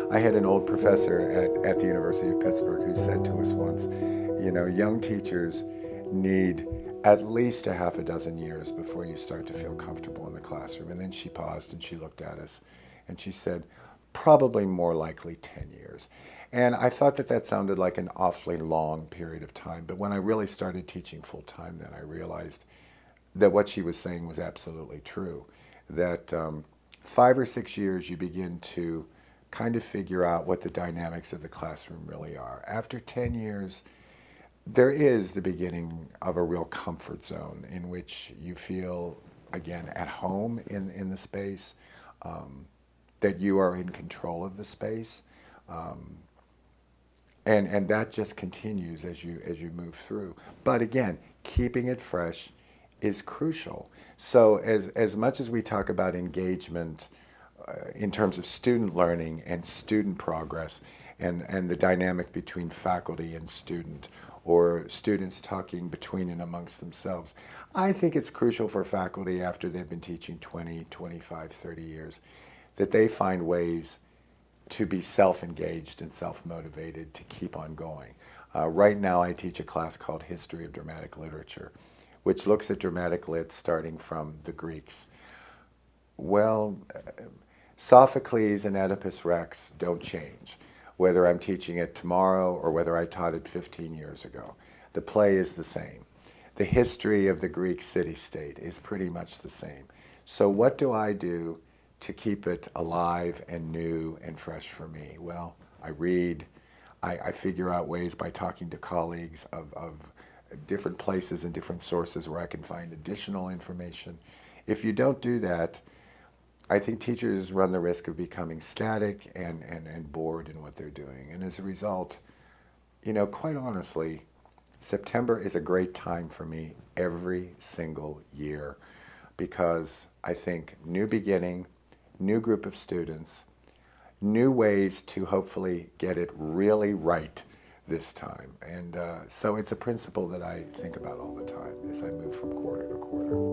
I had an old professor at the University of Pittsburgh who said to us once, you know, young teachers need at least a half a dozen years before you start to feel comfortable in the classroom. And then she paused and she looked at us and she said, probably more likely 10 years. And I thought that that sounded like an awfully long period of time. But when I really started teaching full time, then I realized that what she was saying was absolutely true. That 5 or 6 years, you begin to kind of figure out what the dynamics of the classroom really are. After 10 years, there is the beginning of a real comfort zone in which you feel, again, at home in the space, that you are in control of the space. Um, and that just continues as you move through. But again, keeping it fresh is crucial. So as much as we talk about engagement in terms of student learning and student progress and the dynamic between faculty and student or students talking between and amongst themselves, I think it's crucial for faculty after they've been teaching 20, 25, 30 years that they find ways to be self-engaged and self-motivated to keep on going. Right now I teach a class called History of Dramatic Literature, which looks at dramatic lit starting from the Greeks. Well, Sophocles and Oedipus Rex don't change, whether I'm teaching it tomorrow or whether I taught it 15 years ago. The play is the same. The history of the Greek city-state is pretty much the same. So what do I do to keep it alive and new and fresh for me? Well, I read, I figure out ways by talking to colleagues of different places and different sources where I can find additional information. If you don't do that, I think teachers run the risk of becoming static and bored in what they're doing. And as a result, you know, quite honestly, September is a great time for me every single year because I think new beginning, new group of students, new ways to hopefully get it really right this time. And so it's a principle that I think about all the time as I move from quarter to quarter.